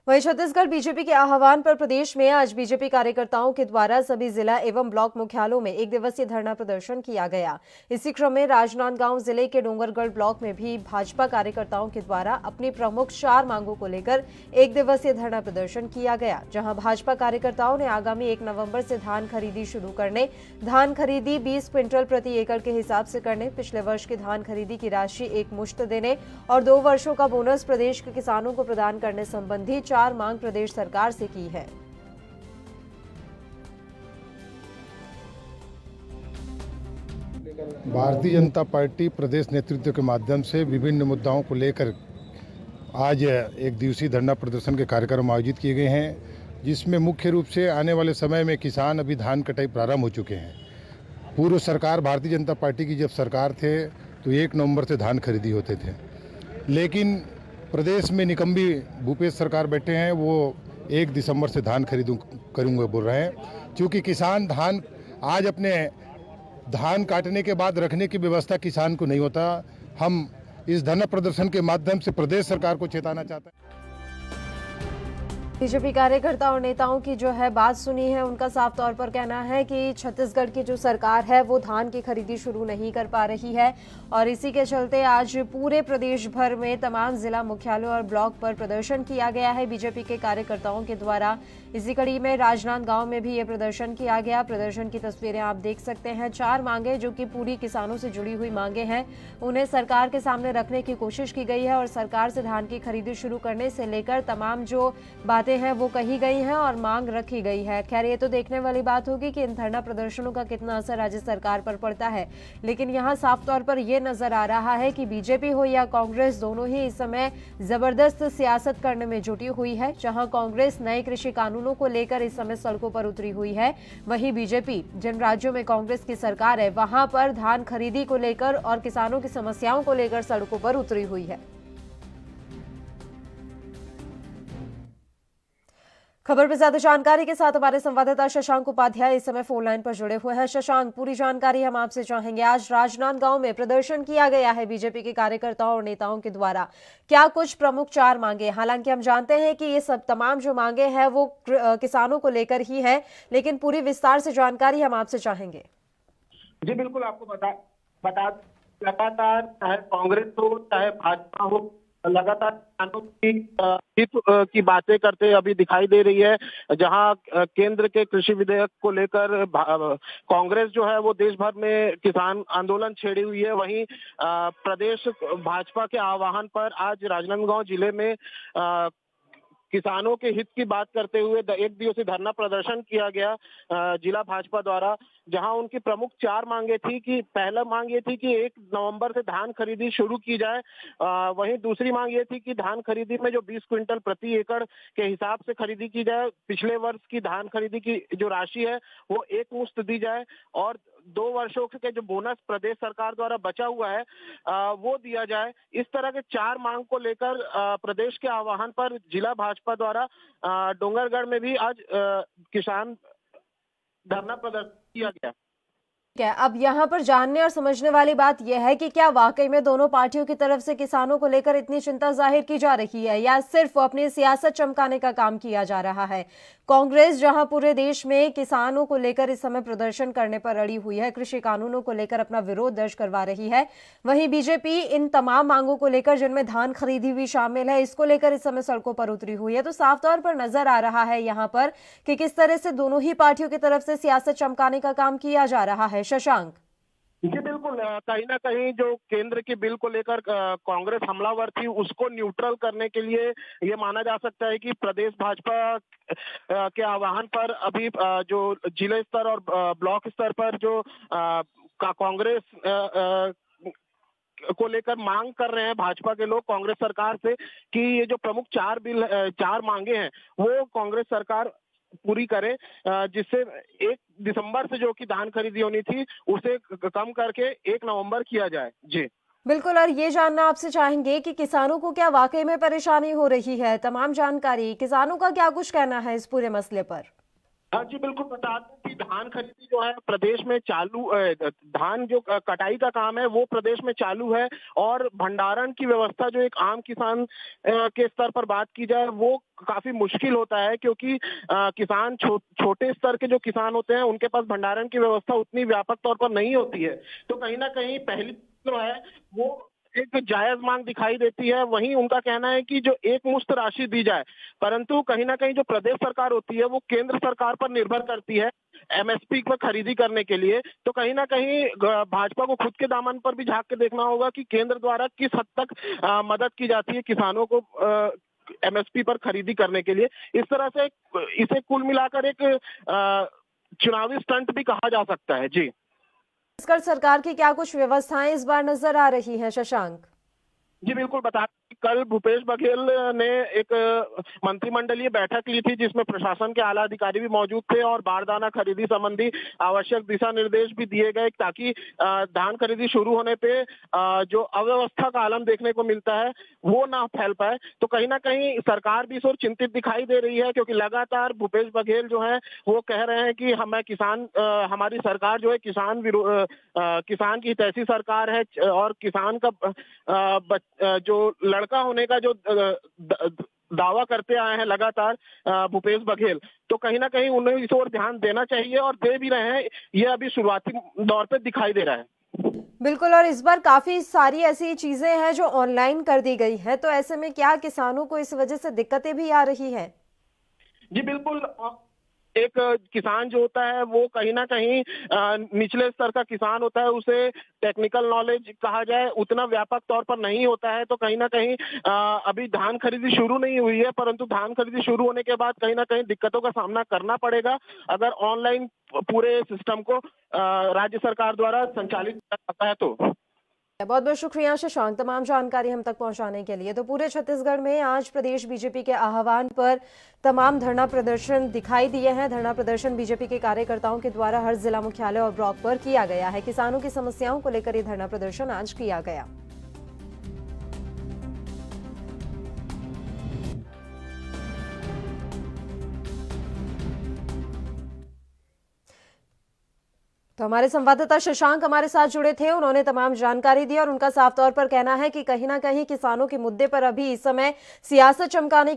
वहीं छत्तीसगढ़ बीजेपी के आह्वान पर प्रदेश में आज बीजेपी कार्यकर्ताओं के द्वारा सभी जिला एवं ब्लॉक मुख्यालयों में एक दिवसीय धरना प्रदर्शन किया गया। इसी क्रम में राजनांदगांव जिले के डोंगरगढ़ ब्लॉक में भी भाजपा कार्यकर्ताओं के द्वारा अपनी प्रमुख 4 मांगों को लेकर एक दिवसीय धरना प्रदर्शन किया गया, जहां भाजपा कार्यकर्ताओं ने आगामी 1 नवंबर से धान खरीदी शुरू करने, धान खरीदी 20 क्विंटल प्रति एकड़ के हिसाब से करने, पिछले वर्ष की धान खरीदी की राशि एक मुश्त देने और 2 वर्षों का बोनस प्रदेश के किसानों को प्रदान करने संबंधी 4 मांग प्रदेश सरकार से की है। भारतीय जनता पार्टी प्रदेश नेतृत्व के माध्यम से विभिन्न मुद्दाओं को लेकर आज एक दिवसीय धरना प्रदर्शन के कार्यक्रम आयोजित किए गए हैं, जिसमें मुख्य रूप से आने वाले समय में किसान अभी धान कटाई प्रारंभ हो चुके हैं। पूर्व सरकार भारतीय जनता पार्टी की जब सरकार थे तो 1 नवंबर से धान खरीदी होते थे, लेकिन प्रदेश में निकम्बी भूपेश सरकार बैठे हैं, वो 1 दिसंबर से धान करूँगा बोल रहे हैं। क्योंकि किसान धान आज अपने धान काटने के बाद रखने की व्यवस्था किसान को नहीं होता। हम इस धरना प्रदर्शन के माध्यम से प्रदेश सरकार को चेताना चाहते हैं। बीजेपी कार्यकर्ता और नेताओं की जो है बात सुनी है, उनका साफ तौर पर कहना है कि छत्तीसगढ़ की जो सरकार है वो धान की खरीदी शुरू नहीं कर पा रही है और इसी के चलते आज पूरे प्रदेश भर में तमाम जिला मुख्यालयों और ब्लॉक पर प्रदर्शन किया गया है बीजेपी के कार्यकर्ताओं के द्वारा। इसी कड़ी में राजनांदगांव में भी ये प्रदर्शन किया गया। प्रदर्शन की तस्वीरें आप देख सकते हैं। 4 मांगे जो कि पूरी किसानों से जुड़ी हुई मांगे हैं, उन्हें सरकार के सामने रखने की कोशिश की गई है और सरकार से धान की खरीदी शुरू करने से लेकर तमाम जो बातें हैं वो कही गई हैं और मांग रखी गई है। खैर, ये तो देखने वाली बात होगी कि इन धरना प्रदर्शनों का कितना असर राज्य सरकार पर पड़ता है, लेकिन यहाँ साफ तौर पर यह नजर आ रहा है कि बीजेपी हो या कांग्रेस, दोनों ही इस समय जबरदस्त सियासत करने में जुटी हुई है। जहां कांग्रेस नए कृषि कानूनों को लेकर इस समय सड़कों पर उतरी हुई है, वहीं बीजेपी जिन राज्यों में कांग्रेस की सरकार है वहां पर धान खरीदी को लेकर और किसानों की समस्याओं को लेकर सड़कों पर उतरी हुई है। खबर पर ज्यादा जानकारी के साथ हमारे संवाददाता शशांक उपाध्याय इस समय फोन लाइन पर जुड़े हुए हैं। शशांक, पूरी जानकारी हम आपसे चाहेंगे। आज राजनांदगांव में प्रदर्शन किया गया है बीजेपी के कार्यकर्ताओं और नेताओं के द्वारा, क्या कुछ प्रमुख 4 मांगे? हालांकि हम जानते हैं कि ये सब तमाम जो मांगे हैं वो किसानों को लेकर ही है, लेकिन पूरी विस्तार से जानकारी हम आपसे चाहेंगे। जी बिल्कुल, आपको बता लगातार चाहे कांग्रेस हो चाहे भाजपा हो, लगातार किसानों की हित की बातें करते अभी दिखाई दे रही है। जहां केंद्र के कृषि विधेयक को लेकर कांग्रेस जो है वो देश भर में किसान आंदोलन छेड़ी हुई है, वहीं प्रदेश भाजपा के आह्वान पर आज राजनांदगांव जिले में किसानों के हित की बात करते हुए एक दिवसीय धरना प्रदर्शन किया गया जिला भाजपा द्वारा, जहां उनकी प्रमुख 4 मांगे थी कि पहला मांग ये थी कि 1 नवंबर से धान खरीदी शुरू की जाए। वहीं दूसरी मांग ये थी कि धान खरीदी में जो 20 क्विंटल प्रति एकड़ के हिसाब से खरीदी की जाए, पिछले वर्ष की धान खरीदी की जो राशि है वो एक मुश्त दी जाए और 2 वर्षों के जो बोनस प्रदेश सरकार द्वारा बचा हुआ है वो दिया जाए। इस तरह के 4 मांग को लेकर प्रदेश के आह्वान पर जिला भाजपा द्वारा डोंगरगढ़ में भी आज किसान धरना प्रदर्शन किया गया। अब यहाँ पर जानने और समझने वाली बात यह है कि क्या वाकई में दोनों पार्टियों की तरफ से किसानों को लेकर इतनी चिंता जाहिर की जा रही है या सिर्फ अपनी सियासत चमकाने का काम किया जा रहा है? कांग्रेस जहां पूरे देश में किसानों को लेकर इस समय प्रदर्शन करने पर अड़ी हुई है, कृषि कानूनों को लेकर अपना विरोध दर्ज करवा रही है, वहीं बीजेपी इन तमाम मांगों को लेकर जिनमें धान खरीदी भी शामिल है, इसको लेकर इस समय सड़कों पर उतरी हुई है। तो साफ तौर पर नजर आ रहा है यहाँ पर कि किस तरह से दोनों ही पार्टियों की तरफ से सियासत चमकाने का काम किया जा रहा है। शशांक जी बिल्कुल, कहीं ना कहीं जो केंद्र के बिल को लेकर कांग्रेस हमलावर थी उसको न्यूट्रल करने के लिए ये माना जा सकता है कि प्रदेश भाजपा के आह्वान पर अभी जो जिला स्तर और ब्लॉक स्तर पर जो कांग्रेस को लेकर मांग कर रहे हैं भाजपा के लोग कांग्रेस सरकार से कि ये जो प्रमुख 4 मांगे हैं वो कांग्रेस सरकार पूरी करे, जिससे 1 दिसंबर से जो कि धान खरीदी होनी थी उसे कम करके 1 नवंबर किया जाए। जी बिल्कुल, और ये जानना आपसे चाहेंगे कि किसानों को क्या वाकई में परेशानी हो रही है? तमाम जानकारी, किसानों का क्या कुछ कहना है इस पूरे मसले पर? हाँ जी, बिल्कुल बता दूं कि धान खरीदी जो है प्रदेश में चालू धान जो कटाई का काम है वो प्रदेश में चालू है और भंडारण की व्यवस्था जो एक आम किसान के स्तर पर बात की जाए वो काफी मुश्किल होता है क्योंकि किसान छोटे स्तर के जो किसान होते हैं उनके पास भंडारण की व्यवस्था उतनी व्यापक तौर पर नहीं होती है। तो कहीं ना कहीं पहली जो है वो एक जायज मांग दिखाई देती है। वहीं उनका कहना है कि जो एक मुश्त राशि दी जाए, परंतु कहीं ना कहीं जो प्रदेश सरकार होती है वो केंद्र सरकार पर निर्भर करती है एमएसपी पर खरीदी करने के लिए। तो कहीं ना कहीं भाजपा को खुद के दामन पर भी झांक के देखना होगा कि केंद्र द्वारा किस हद तक मदद की जाती है किसानों को एमएसपी पर खरीदी करने के लिए। इस तरह से इसे कुल मिलाकर एक चुनावी स्टंट भी कहा जा सकता है। जी, छत्तीसगढ़ सरकार की क्या कुछ व्यवस्थाएं इस बार नजर आ रही हैं, शशांक? जी बिल्कुल बता कल भूपेश बघेल ने एक मंत्रिमंडलीय बैठक ली थी जिसमें प्रशासन के आला अधिकारी भी मौजूद थे और बारदाना खरीदी संबंधी आवश्यक दिशा निर्देश भी दिए गए ताकि धान खरीदी शुरू होने पे जो अव्यवस्था का आलम देखने को मिलता है वो ना फैल पाए। तो कहीं ना कहीं सरकार भी इस ओर चिंतित दिखाई दे रही है क्योंकि लगातार भूपेश बघेल जो है वो कह रहे हैं कि हमें हमारी सरकार जो है किसान की हितैषी सरकार है और किसान का जो लड़का होने का जो दावा करते आए हैं लगातार भूपेश बघेल, तो कहीं ना कहीं उन्हें इस ओर ध्यान देना चाहिए और दे भी रहे हैं। ये अभी शुरुआती दौर पे दिखाई दे रहा है। बिल्कुल, और इस बार काफी सारी ऐसी चीजें हैं जो ऑनलाइन कर दी गई हैं, तो ऐसे में क्या किसानों को इस वजह से दिक्कतें भी आ रही हैं? जी बिल्कुल, एक किसान जो होता है वो कहीं ना कहीं निचले स्तर का किसान होता है, उसे टेक्निकल नॉलेज कहा जाए उतना व्यापक तौर पर नहीं होता है। तो कहीं ना कहीं अभी धान खरीदी शुरू नहीं हुई है, परंतु धान खरीदी शुरू होने के बाद कहीं ना कहीं दिक्कतों का सामना करना पड़ेगा अगर ऑनलाइन पूरे सिस्टम को राज्य सरकार द्वारा संचालित किया जाता है। तो बहुत बहुत शुक्रिया शशांक, तमाम जानकारी हम तक पहुंचाने के लिए। तो पूरे छत्तीसगढ़ में आज प्रदेश बीजेपी के आह्वान पर तमाम धरना प्रदर्शन दिखाई दिए हैं। धरना प्रदर्शन बीजेपी के कार्यकर्ताओं के द्वारा हर जिला मुख्यालय और ब्लॉक पर किया गया है। किसानों की समस्याओं को लेकर ये धरना प्रदर्शन आज किया गया। तो हमारे संवाददाता शशांक हमारे साथ जुड़े थे, उन्होंने तमाम जानकारी दी और उनका साफ तौर पर कहना है कि कहीं ना कहीं किसानों के मुद्दे पर अभी इस समय सियासत चमकाने